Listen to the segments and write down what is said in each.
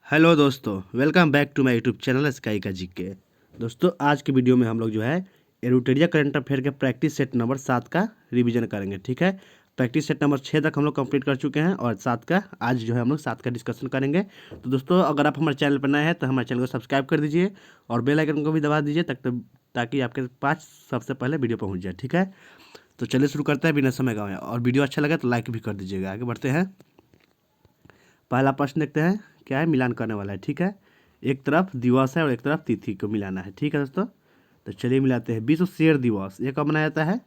Hello दोस्तों, welcome back to my YouTube channel Sky का GK. दोस्तों, आज के वीडियो में हम लोग जो है एरुटेरिया करंट अफेयर के प्रैक्टिस सेट नंबर 7 का रिवीजन करेंगे। ठीक है, प्रैक्टिस सेट नंबर 6 तक हम लोग कंप्लीट कर चुके हैं और 7 का आज जो है हम लोग 7 का डिस्कशन करेंगे। तो दोस्तों, अगर आप हमारे चैनल पर नए हैं तो हमारे चैनल को सब्सक्राइब कर दीजिए और बेल आइकन को भी दबा दीजिए ताकि आपके पास सबसे पहले वीडियो पहुँच जाए। ठीक है, तो चलिए शुरू करते हैं बिना समय गंवाए। और वीडियो अच्छा लगे तो लाइक भी कर दीजिएगा। आगे बढ़ते हैं। पहला प्रश्न देखते हैं, क्या है, मिलान करने वाला है। ठीक है, एक तरफ दिवस है और एक तरफ तिथि को मिलाना है। ठीक है दोस्तों, तो चलिए मिलाते हैं। विश्व शेर दिवस ये कब मनाया जाता है?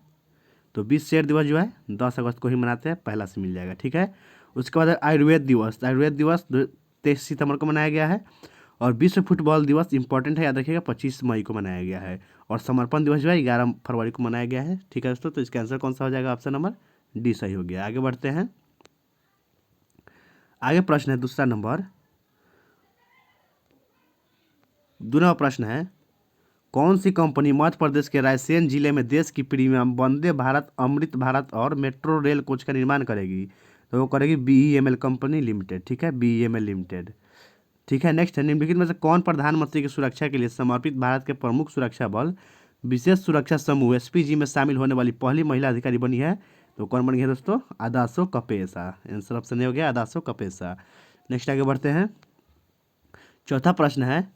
तो विश्व शेर दिवस जो है 10 अगस्त को ही मनाते हैं, पहला से मिल जाएगा। ठीक है, उसके बाद आयुर्वेद दिवस। आयुर्वेद दिवस 23 सितंबर को मनाया गया है। और विश्व फुटबॉल दिवस इंपॉर्टेंट है, याद रखिएगा, 25 मई को मनाया गया है। और समर्पण दिवस जो है 11 फरवरी को मनाया गया है। ठीक है दोस्तों, तो इसका आंसर कौन सा हो जाएगा? ऑप्शन नंबर डी सही हो गया। आगे बढ़ते हैं। आगे प्रश्न है दूसरा नंबर। दूसरा प्रश्न है, कौन सी कंपनी मध्य प्रदेश के रायसेन जिले में देश की प्रीमियम वंदे भारत, अमृत भारत और मेट्रो रेल कोच का निर्माण करेगी? तो वो करेगी BEML कंपनी लिमिटेड। ठीक है, BEML लिमिटेड। ठीक है, नेक्स्ट है, निम्नलिखित में से कौन प्रधानमंत्री की सुरक्षा के लिए समर्पित भारत के प्रमुख सुरक्षा बल विशेष सुरक्षा समूह SPG में शामिल होने वाली पहली महिला अधिकारी बनी है? तो कौन बन गई है दोस्तों? अदासो कपेसा। आंसर ऑप्शन ए हो गया, अदासो कपेसा। नेक्स्ट आगे बढ़ते हैं। चौथा प्रश्न है,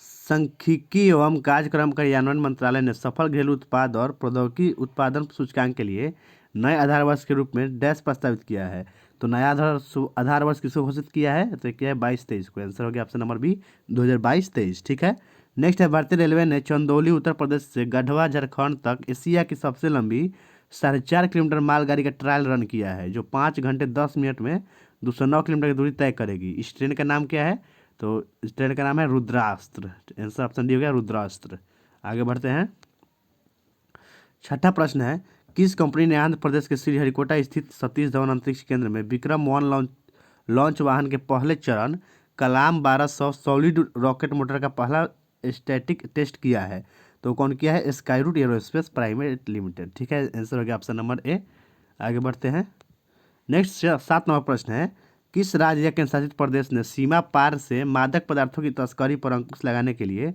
सांख्यिकी एवं कार्यक्रम कार्यान्वयन मंत्रालय ने सफल घरेलू उत्पाद और प्रौद्योगिकी उत्पादन सूचकांक के लिए नए आधार वर्ष के रूप में डैश प्रस्तावित किया है? तो नया आधार वर्ष किसको घोषित किया है? तो किया है 22-23 को। आंसर हो गया ऑप्शन नंबर बी, 2022-23। ठीक है, नेक्स्ट है, भारतीय रेलवे ने चंदौली उत्तर प्रदेश से गढ़वा झारखंड तक एशिया की सबसे लंबी 4.5 किलोमीटर मालगाड़ी का ट्रायल रन किया है, जो 5 घंटे 10 मिनट में 209 किलोमीटर की दूरी तय करेगी। इस ट्रेन का नाम क्या है? तो इस ट्रेन का नाम है रुद्रास्त्र। आंसर ऑप्शन डी हो गया, रुद्रास्त्र। आगे बढ़ते हैं। छठा प्रश्न है, किस कंपनी ने आंध्र प्रदेश के श्रीहरिकोटा स्थित सतीश धवन अंतरिक्ष केंद्र में विक्रम-1 लॉन्च वाहन के पहले चरण कलाम 1200 सॉलिड रॉकेट मोटर का पहला स्टैटिक टेस्ट किया है? तो कौन किया है? Skyroot aerospace private limited. ठीक है, आंसर हो गया ऑप्शन नंबर ए। आगे बढ़ते हैं। नेक्स्ट 7 नंबर प्रश्न है, किस राज्य या केंद्र शासित प्रदेश ने सीमा पार से मादक पदार्थों की तस्करी पर अंकुश लगाने के लिए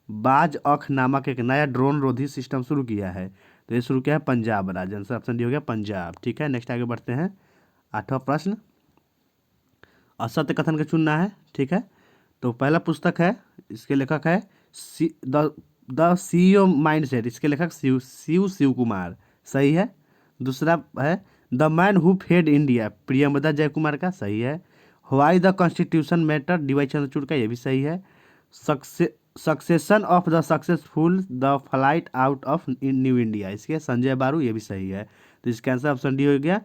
बाज अख नामक एक नया ड्रोन रोधी सिस्टम शुरू किया है? तो ये शुरू किया है पंजाब राज्य। आंसर ऑप्शन डी हो गया, पंजाब। ठीक है, नेक्स्ट आगे बढ़ते हैं। 8वां प्रश्न, असत्य कथन का चुनना है। ठीक है, तो पहला पुस्तक है, इसके लेखक है द CEO माइंडसेट। इसके लेखक शिव कुमार, सही है। दूसरा है the man who fed India, Priyamvada Jayakumar का, सही है। Why the constitution matter, DY Chandrachud का, ये भी सही है। Succession of the successful, the flight out of new India, इसके संजय बारू, ये भी सही है। तो इसका आंसर ऑप्शन डी हो गया।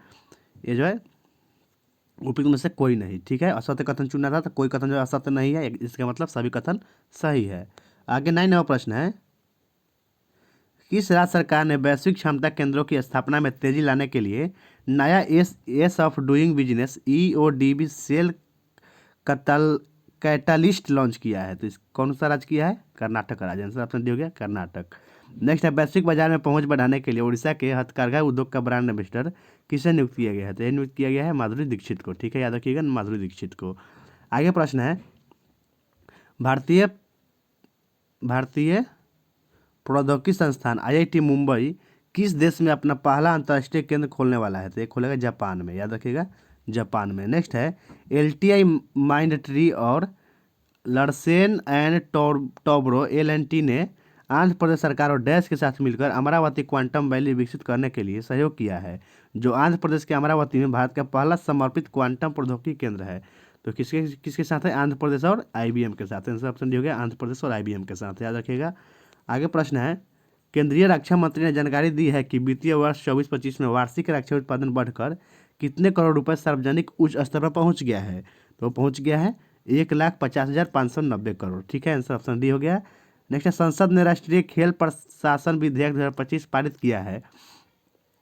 ये जो है उपयुक्त में से कोई नहीं। ठीक है, असत्य कथन चुनना था, तो कोई कथन जो असत्य नहीं है, इसका मतलब सभी कथन सही है। आगे 9वां प्रश्न है, किस राज्य सरकार ने वैश्विक क्षमता केंद्रों की स्थापना में तेजी लाने के लिए नया ease of doing business EODB cell catalyst launch किया है? तो इस कौन सा राज्य किया है? कर्नाटक राज्य। आंसर ऑप्शन डी हो गया, कर्नाटक। नेक्स्ट है, वैश्विक बाजार में पहुंच बढ़ाने के लिए उड़ीसा के हथकरघा उद्योग का ब्रांड एम्बेसडर किसे नियुक्त किया गया है? तो ये नियुक्त किया गया है माधुरी दीक्षित को। ठीक है, याद रखिएगा, माधुरी दीक्षित को। आगे प्रश्न है, भारतीय भारतीय प्रौद्योगिकी संस्थान IIT मुंबई किस देश में अपना पहला अंतर्राष्ट्रीय केंद्र खोलने वाला है? तो ये खोलेगा जापान में, याद रखिएगा, जापान में। नेक्स्ट है, LTI माइंडट्री और लर्सेन एंड टोब्रो LNT ने आंध्र प्रदेश सरकार और डैश के साथ मिलकर अमरावती क्वांटम वैली विकसित करने के लिए सहयोग किया है, जो आंध्र प्रदेश के अमरावती में भारत का पहला समर्पित क्वांटम प्रौद्योगिकी केंद्र है। तो किसके किसके साथ है? आंध्र प्रदेश और IBM के साथ। आंसर ऑप्शन डी हो गया, आंध्र प्रदेश और IBM के साथ, याद रखिएगा। आगे प्रश्न है, केंद्रीय रक्षा मंत्री ने जानकारी दी है कि वित्तीय वर्ष 24-25 में वार्षिक रक्षा उत्पादन बढ़कर कितने करोड़ रुपए सार्वजनिक उच्च स्तर पर पहुंच गया है? तो पहुंच गया है 1,50,590 करोड़। ठीक है, आंसर ऑप्शन डी हो गया। नेक्स्ट है, संसद ने राष्ट्रीय खेल प्रशासन विधेयक 2025 पारित किया है।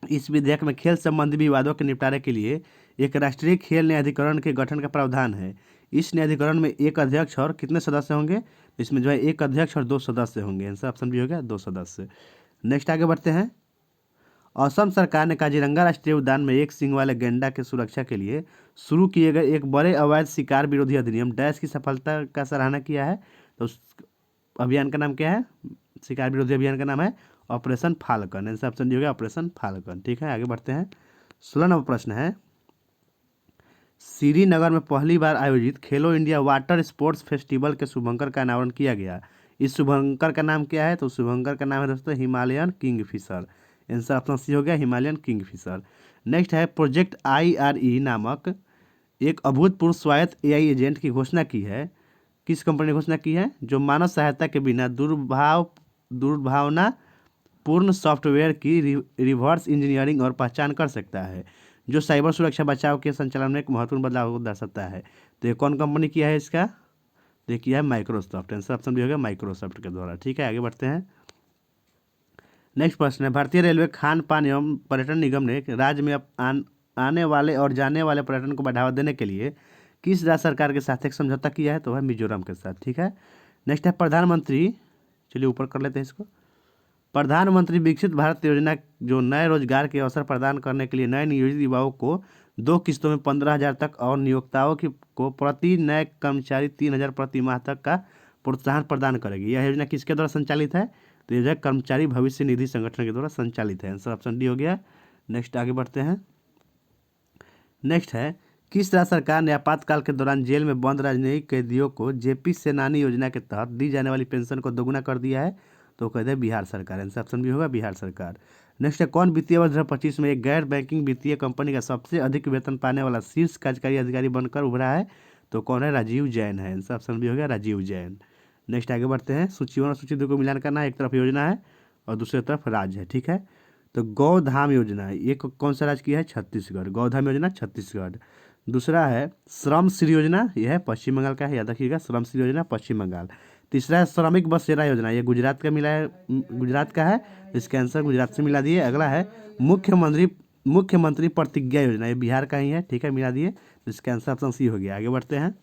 इस विधेयक में खेल संबंधी विवादों के निपटारे के लिए एक राष्ट्रीय खेल न्यायाधिकरण के गठन का प्रावधान है। इस न्यायाधिकरण में एक अध्यक्ष और कितने सदस्य होंगे? इसमें जो है एक अध्यक्ष और 2 सदस्य होंगे। आंसर ऑप्शन भी हो गया, 2 सदस्य। नेक्स्ट आगे बढ़ते हैं। असम सरकार ने काजीरंगा राष्ट्रीय उद्यान में एक सींग वाले गैंडा की सुरक्षा के लिए शुरू किए गए एक बड़े अवैध शिकार विरोधी अधिनियम डैश की सफलता का सराहना किया है। तो उस अभियान का नाम क्या है? शिकार विरोधी अभियान का नाम है operation falcon. Answer option D हो गया ऑपरेशन फाल्कन। ठीक है, आगे बढ़ते हैं। 16 नंबर प्रश्न है, श्रीनगर में पहली बार आयोजित खेलो इंडिया वाटर स्पोर्ट्स फेस्टिवल के शुभंकर का अनावरण किया गया। इस शुभंकर का नाम क्या है? तो शुभंकर का नाम है दोस्तों Himalayan kingfisher. Answer option C हो गया हिमालयन किंगफिशर। नेक्स्ट है, प्रोजेक्ट IRE नामक एक अभूतपूर्व स्वायत्त AI एजेंट की घोषणा की है। किस कंपनी ने घोषणा की है? जो मानव सहायता के बिना दुर्भावना पूर्ण सॉफ्टवेयर की रिवर्स इंजीनियरिंग और पहचान कर सकता है, जो साइबर सुरक्षा बचाव के संचालन में एक महत्वपूर्ण बदलाव को दर्शाता है। तो ये कौन कंपनी किया है इसका? तो ये किया है माइक्रोसॉफ्ट। आंसर ऑप्शन भी होगा माइक्रोसॉफ्ट के द्वारा। ठीक है, आगे बढ़ते हैं। नेक्स्ट प्रश्न है, भारतीय रेलवे खान पान एवं पर्यटन निगम ने राज्य में आने वाले और जाने वाले पर्यटन को बढ़ावा देने के लिए किस राज्य सरकार के साथ एक समझौता किया है? तो है मिजोरम के साथ। ठीक है, नेक्स्ट है प्रधानमंत्री, चलिए ऊपर कर लेते हैं इसको। प्रधानमंत्री विकसित भारत योजना जो नए रोजगार के अवसर प्रदान करने के लिए नए नियोजित युवाओं को 2 किस्तों में 15,000 तक और नियोक्ताओं को प्रति नए कर्मचारी 3,000 प्रति माह तक का प्रोत्साहन प्रदान करेगी। यह योजना किसके द्वारा संचालित है? तो यह कर्मचारी भविष्य निधि संगठन के द्वारा संचालित है। आंसर ऑप्शन डी हो गया। नेक्स्ट आगे बढ़ते हैं। नेक्स्ट है, किस राज्य सरकार ने आपातकाल के दौरान जेल में बंद राजनयिक कैदियों को JP सेनानी योजना के तहत दी जाने वाली पेंशन को दोगुना कर दिया है? तो कहते हैं बिहार सरकार। आंसर ऑप्शन भी होगा बिहार सरकार। नेक्स्ट है, कौन वित्तीय वर्ष 2025 में एक गैर बैंकिंग वित्तीय कंपनी का सबसे अधिक वेतन पाने वाला शीर्ष कार्यकारी अधिकारी बनकर उभरा है? तो कौन है? राजीव जैन है। आंसर ऑप्शन भी हो गया राजीव जैन। नेक्स्ट आगे बढ़ते हैं। सूची 1 और सूची 2 को मिलान करना है, एक तरफ योजना है और दूसरी तरफ राज्य है। ठीक है, तो गौधाम योजना ये कौन सा राज्य की है? छत्तीसगढ़। गौधाम योजना छत्तीसगढ़। दूसरा है श्रम श्री योजना, यह है पश्चिम बंगाल का है, याद रखिएगा श्रम श्री योजना पश्चिम बंगाल। तीसरा है श्रमिक बस सेवा योजना, ये गुजरात का मिला है, गुजरात का है, इसका आंसर गुजरात से मिला दिए। अगला है मुख्यमंत्री प्रतिज्ञा योजना, ये बिहार का ही है। ठीक है, मिला दिए, इसका आंसर ऑप्शन सी हो गया। आगे बढ़ते हैं।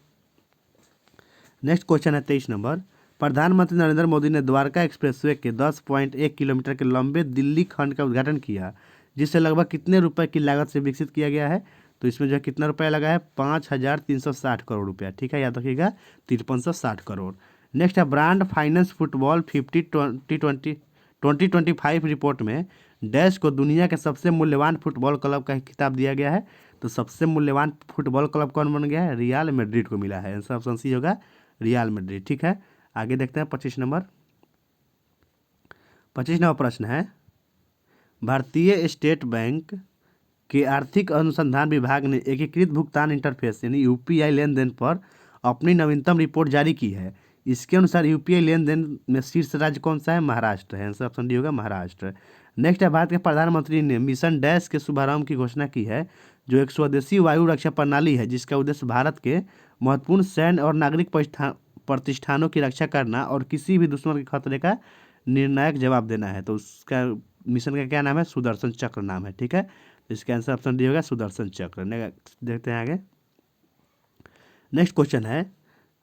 नेक्स्ट क्वेश्चन है 23 नंबर, प्रधानमंत्री नरेंद्र मोदी ने द्वारका एक्सप्रेसवे के 10.1 किलोमीटर के लंबे दिल्ली खंड का उद्घाटन किया, जिसे लगभग कितने रुपए की लागत से विकसित किया गया है? तो इसमें जो है कितना रुपया लगा है? 5,360 करोड़ रुपया। ठीक है, याद रखिएगा 5360 करोड़। नेक्स्ट है, ब्रांड फाइनेंस फुटबॉल 2025 रिपोर्ट में डैश को दुनिया के सबसे मूल्यवान फुटबॉल क्लब का खिताब दिया गया है। तो सबसे मूल्यवान फुटबॉल क्लब कौन बन गया है? रियल मैड्रिड को मिला है। आंसर ऑप्शन सी होगा रियल मैड्रिड। ठीक है, आगे देखते हैं 25 नंबर प्रश्न है, भारतीय स्टेट बैंक के आर्थिक अनुसंधान विभाग ने एकीकृत भुगतान इंटरफेस यानी UPI लेन देन पर अपनी नवीनतम रिपोर्ट जारी की है। इसके अनुसार UPI लेन देन में शीर्ष राज्य कौन सा है? महाराष्ट्र है। आंसर ऑप्शन डी होगा महाराष्ट्र। नेक्स्ट है, भारत के प्रधानमंत्री ने मिशन डैश के शुभारंभ की घोषणा की है, जो एक स्वदेशी वायु रक्षा प्रणाली है जिसका उद्देश्य भारत के महत्वपूर्ण सैन्य और नागरिक प्रतिष्ठानों की रक्षा करना और किसी भी दुश्मन के खतरे का निर्णायक जवाब देना है। तो उसका मिशन का क्या नाम है? सुदर्शन चक्र नाम है। ठीक है, इसका आंसर ऑप्शन डी होगा सुदर्शन चक्र। देखते हैं आगे। नेक्स्ट क्वेश्चन है,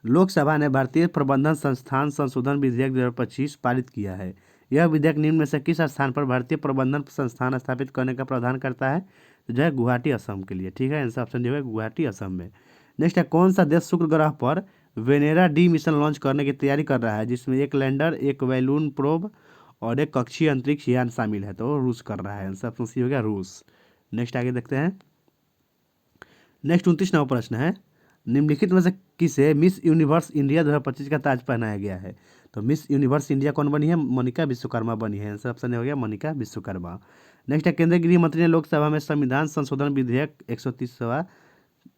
लोकसभा ने भारतीय प्रबंधन संस्थान संशोधन विधेयक 2025 पारित किया है। यह विधेयक निम्न में से किस स्थान पर भारतीय प्रबंधन संस्थान स्थापित करने का प्रावधान करता है? तो जो है गुवाहाटी असम के लिए। ठीक है, आंसर ऑप्शन डी होगा गुवाहाटी असम में। नेक्स्ट है, कौन सा देश शुक्र ग्रह पर वेनेरा डी मिशन लॉन्च करने की तैयारी कर रहा है, जिसमें एक लैंडर, एक बैलून प्रोब और एक कक्षीय अंतरिक्ष यान शामिल है? तो रूस कर रहा है। आंसर ऑप्शन सी हो गया रूस। नेक्स्ट आगे देखते हैं। नेक्स्ट 29 नंबर प्रश्न है, निम्नलिखित में से किसे मिस यूनिवर्स इंडिया 2025 का ताज पहनाया गया है? तो मिस यूनिवर्स इंडिया कौन बनी है? मोनिका विश्वकर्मा बनी है। आंसर ऑप्शन हो गया मोनिका विश्वकर्मा। नेक्स्ट है, केंद्रीय गृह मंत्री ने लोकसभा में संविधान संशोधन विधेयक 130वां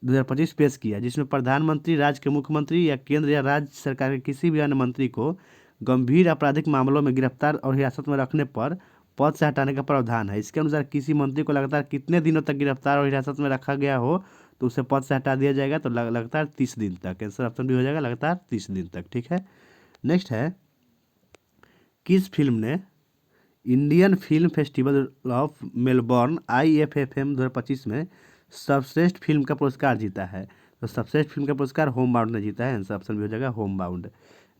2025 पेश किया, जिसमें प्रधानमंत्री, राज्य के मुख्यमंत्री या केंद्र या राज्य सरकार के किसी भी अन्य मंत्री को गंभीर आपराधिक मामलों में गिरफ्तार और हिरासत में रखने पर पद से हटाने का प्रावधान है। इसके अनुसार किसी मंत्री को लगातार कितने दिनों तक गिरफ्तार और हिरासत में रखा गया हो तो उसे पद से हटा दिया जाएगा? तो लगातार 30 दिन तक। आंसर ऑप्शन भी हो जाएगा लगातार 30 दिन तक। ठीक है, नेक्स्ट है, किस फिल्म ने Indian film festival of Melbourne IFFM 2025 में सर्वश्रेष्ठ फिल्म का पुरस्कार जीता है? तो सर्वश्रेष्ठ फिल्म का पुरस्कार होम बाउंड ने जीता है। आंसर ऑप्शन भी हो जाएगा होम बाउंड।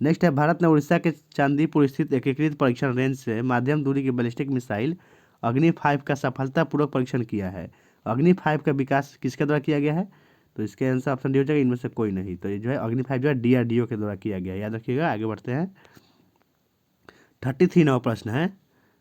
नेक्स्ट है, भारत ने उड़ीसा के चांदीपुर स्थित एकीकृत परीक्षण रेंज से माध्यम दूरी की बैलिस्टिक मिसाइल अग्नि 5 का सफलतापूर्वक परीक्षण किया है। अग्नि 5 का विकास किसके द्वारा किया गया है? तो इसके आंसर ऑप्शन डी हो जाएगा इनमें से कोई नहीं। तो ये जो है अग्नि 5 जो है DRDO के द्वारा किया गया, याद रखिएगा। आगे बढ़ते हैं। 33 नवा प्रश्न है,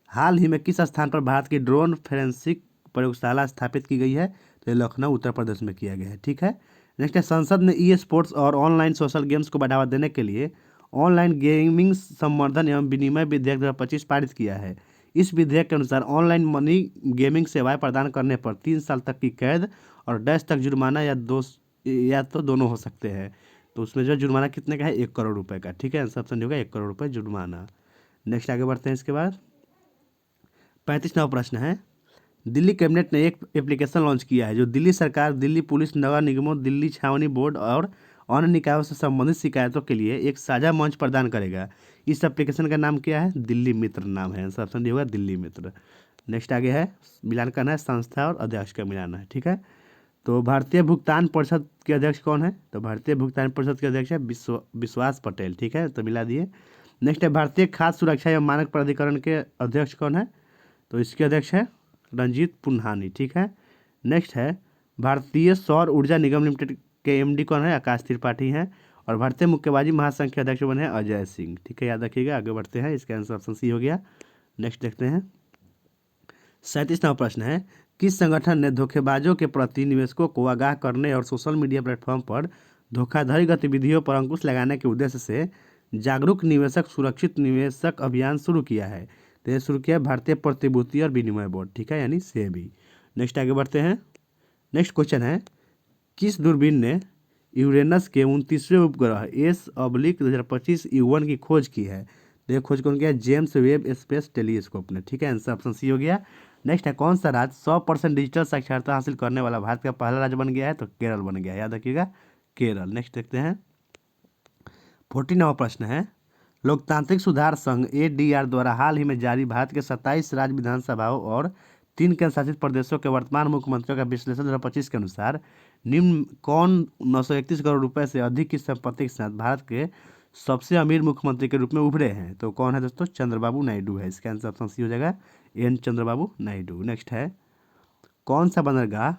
हाल ही में किस स्थान पर भारत की ड्रोन फोरेंसिक प्रयोगशाला स्थापित की गई है? तो ये लखनऊ उत्तर प्रदेश में किया गया है, ठीक है। नेक्स्ट है, संसद ने ई स्पोर्ट्स और ऑनलाइन सोशल गेम्स को बढ़ावा देने के लिए ऑनलाइन गेमिंग संवर्धन एवं विनिमय विधेयक 2025 पारित किया है। इस विधेयक के अनुसार ऑनलाइन मनी गेमिंग सेवाएं प्रदान करने पर 3 साल तक की कैद और डैश तक जुर्माना या तो दोनों हो सकते हैं। तो उसमें जो जुर्माना कितने का है? 1 करोड़ रुपए का, ठीक है। आंसर ऑप्शन होगा 1 करोड़ रुपए जुर्माना। नेक्स्ट आगे बढ़ते हैं। इसके बाद 35वां प्रश्न है, दिल्ली कैबिनेट ने एक एप्लीकेशन लॉन्च किया है जो दिल्ली सरकार, दिल्ली पुलिस, नगर निगमों, दिल्ली छावनी बोर्ड और अन्य निकायों से संबंधित शिकायतों के लिए एक साझा मंच प्रदान करेगा। इस एप्लीकेशन का नाम क्या है? दिल्ली मित्र नाम है। आंसर ऑप्शन डी होगा दिल्ली मित्र। नेक्स्ट आगे है, मिलान करना है संस्था और अध्यक्ष का मिलाना है, ठीक है। तो भारतीय भुगतान परिषद के अध्यक्ष कौन है? तो भारतीय भुगतान परिषद के अध्यक्ष है विश्वास पटेल, ठीक है। तो मिला दिए। नेक्स्ट है, भारतीय खाद्य सुरक्षा एवं मानक प्राधिकरण के अध्यक्ष कौन है? तो इसके अध्यक्ष है रंजीत पुन्हानी, ठीक है। नेक्स्ट है, भारतीय सौर ऊर्जा निगम लिमिटेड के MD कौन है? आकाश त्रिपाठी हैं। और भारतीय मुक्केबाजी महासंघ के अध्यक्ष बने हैं अजय सिंह, ठीक है, याद रखिएगा। आगे बढ़ते हैं। इसका आंसर ऑप्शन सी हो गया। नेक्स्ट देखते हैं। 37वां प्रश्न है, किस संगठन ने धोखेबाजों के प्रति निवेशकों को आगाह करने और सोशल मीडिया प्लेटफॉर्म पर धोखाधड़ी गतिविधियों पर अंकुश लगाने के उद्देश्य से जागरूक निवेशक सुरक्षित निवेशक अभियान शुरू किया है? तो ये शुरू किया है भारतीय प्रतिभूति और विनिमय बोर्ड, ठीक है, यानी सेबी। नेक्स्ट आगे बढ़ते हैं। नेक्स्ट क्वेश्चन है, किस दूरबीन ने यूरेनस के 29वें उपग्रह S/2025 U1 की खोज की है? तो ये खोज कौन किया है? जेम्स वेब स्पेस टेलीस्कोप ने, ठीक है। आंसर ऑप्शन सी हो गया। नेक्स्ट है, कौन सा राज्य 100% डिजिटल साक्षरता हासिल करने वाला भारत का पहला राज्य बन गया है? तो केरल बन गया, याद रखिएगा, केरल। नेक्स्ट देखते हैं। 14वां प्रश्न है, लोकतांत्रिक सुधार संघ ADR द्वारा हाल ही में जारी भारत के 27 राज्य विधानसभाओं और 3 केंद्र शासित प्रदेशों के वर्तमान मुख्यमंत्रियों का विश्लेषण 2025 के अनुसार निम्न कौन 931 करोड़ रुपए से अधिक की संपत्ति के साथ भारत के सबसे अमीर मुख्यमंत्री के रूप में उभरे हैं? तो कौन है दोस्तों? चंद्रबाबू नायडू है। इसका आंसर ऑप्शन सी हो जाएगा, N चंद्रबाबू नायडू। नेक्स्ट है, कौन सा बंदरगाह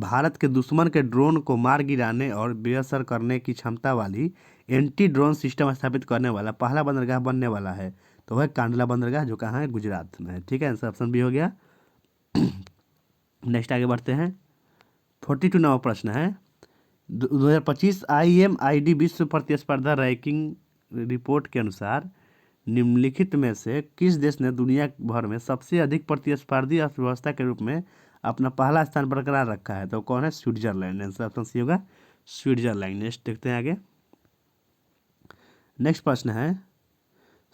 भारत के दुश्मन के ड्रोन को मार गिराने और बेअसर करने की क्षमता वाली एंटी ड्रोन सिस्टम स्थापित करने वाला पहला बंदरगाह बनने वाला है? तो वह कांडला बंदरगाह, जो कहाँ है? गुजरात में है, ठीक है। आंसर ऑप्शन बी हो गया। नेक्स्ट आगे बढ़ते हैं। 42वां प्रश्न है, 2025 IMID विश्व प्रतिस्पर्धा रैंकिंग रिपोर्ट के अनुसार निम्नलिखित में से किस देश ने दुनिया भर में सबसे अधिक प्रतिस्पर्धी अर्थव्यवस्था के रूप में अपना पहला स्थान बरकरार रखा है? तो कौन है? स्विट्जरलैंड। आंसर ऑप्शन सी होगा स्विट्जरलैंड। नेक्स्ट देखते हैं आगे। नेक्स्ट प्रश्न है,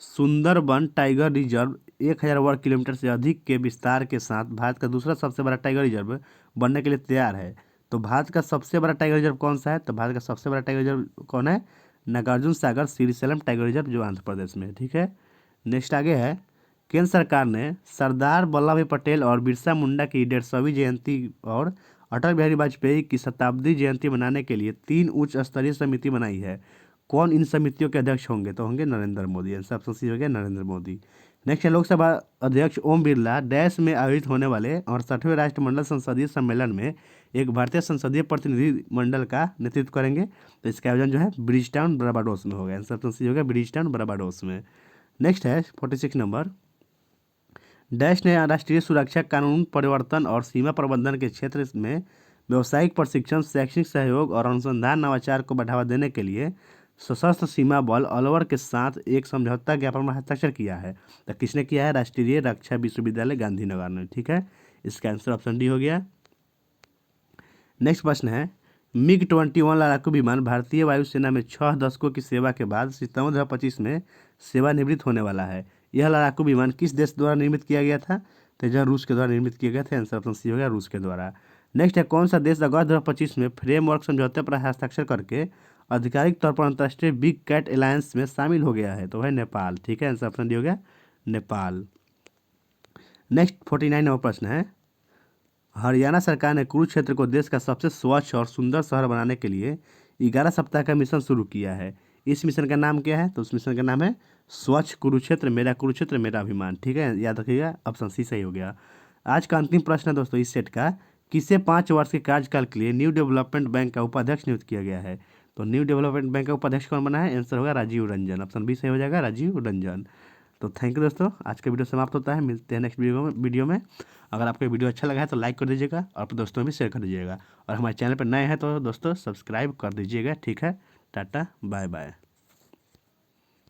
सुंदरबन टाइगर रिजर्व 1000 वर्ग किलोमीटर से अधिक के विस्तार के साथ भारत का दूसरा सबसे बड़ा टाइगर रिजर्व बनने के लिए तैयार है। तो भारत का सबसे बड़ा टाइगर रिजर्व कौन सा है? तो भारत का सबसे बड़ा टाइगर रिजर्व कौन है? नागार्जुन सागर श्रीशैलम टाइगर रिजर्व, जो आंध्र प्रदेश में है, ठीक है। नेक्स्ट आगे है, केंद्र सरकार ने सरदार वल्लभ भाई पटेल और बिरसा मुंडा की 150वीं जयंती और अटल बिहारी वाजपेयी की शताब्दी जयंती मनाने के लिए 3 उच्च स्तरीय समिति बनाई है। कौन इन समितियों के अध्यक्ष होंगे? तो होंगे Narendra Modi. Answer option C हो गया नरेंद्र मोदी। नेक्स्ट है, लोकसभा अध्यक्ष ओम बिरला डैश में आयोजित होने वाले 68वें राष्ट्रमंडल संसदीय सम्मेलन में एक भारतीय संसदीय प्रतिनिधि मंडल का नेतृत्व करेंगे। तो इसका आयोजन जो है ब्रिजटाउन बारबाडोस में होगा। आंसर ऑप्शन सी होगा ब्रिजटाउन बारबाडोस में। नेक्स्ट है 46 नंबर, डैश ने राष्ट्रीय सुरक्षा कानून परिवर्तन और सीमा प्रबंधन के क्षेत्र में व्यावसायिक प्रशिक्षण, शैक्षणिक सहयोग और अनुसंधान नवाचार को बढ़ावा देने के लिए सशस्त्र सीमा बल अलवर के साथ एक समझौता ज्ञापन पर हस्ताक्षर किया है। तो किसने किया है? राष्ट्रीय रक्षा विश्वविद्यालय गांधीनगर ने, ठीक है। इसका आंसर ऑप्शन डी हो गया। नेक्स्ट प्रश्न है, MiG-21 लड़ाकू विमान भारतीय वायुसेना में 6 दशकों की सेवा के बाद सितंबर 2025 में सेवानिवृत्त होने वाला है। यह लड़ाकू विमान किस देश द्वारा निर्मित किया गया था? तो यह रूस के द्वारा निर्मित किया गया था। आंसर ऑप्शन सी हो गया रूस के द्वारा। नेक्स्ट है, कौन सा देश अगस्त 2025 में फ्रेमवर्क समझौते पर हस्ताक्षर करके आधिकारिक तौर पर अंतर्राष्ट्रीय बिग कैट अलायंस में शामिल हो गया है? तो है नेपाल, ठीक है। आंसर ऑप्शन डी हो गया नेपाल। नेक्स्ट 49वां प्रश्न है, हरियाणा सरकार ने कुरुक्षेत्र को देश का सबसे स्वच्छ और सुंदर शहर बनाने के लिए 11 सप्ताह का मिशन शुरू किया है। इस मिशन का नाम क्या है? तो उस मिशन का नाम है स्वच्छ कुरुक्षेत्र मेरा अभिमान, ठीक है, याद रखिएगा। ऑप्शन सी सही हो गया। आज का अंतिम प्रश्न है दोस्तों इस सेट का, किसे 5 वर्ष के कार्यकाल के लिए न्यू डेवलपमेंट बैंक का उपाध्यक्ष नियुक्त किया गया है? तो न्यू डेवलपमेंट बैंक का उपाध्यक्ष कौन बना है? आंसर होगा राजीव रंजन। ऑप्शन बी सही हो जाएगा, राजीव रंजन। तो थैंक यू दोस्तों, आज का वीडियो समाप्त होता है। मिलते हैं नेक्स्ट वीडियो में। अगर आपको वीडियो अच्छा लगा है तो लाइक कर दीजिएगा और अपने दोस्तों में भी शेयर कर दीजिएगा, और हमारे चैनल पर नए हैं तो दोस्तों सब्सक्राइब कर दीजिएगा। ठीक है, टाटा बाय बाय।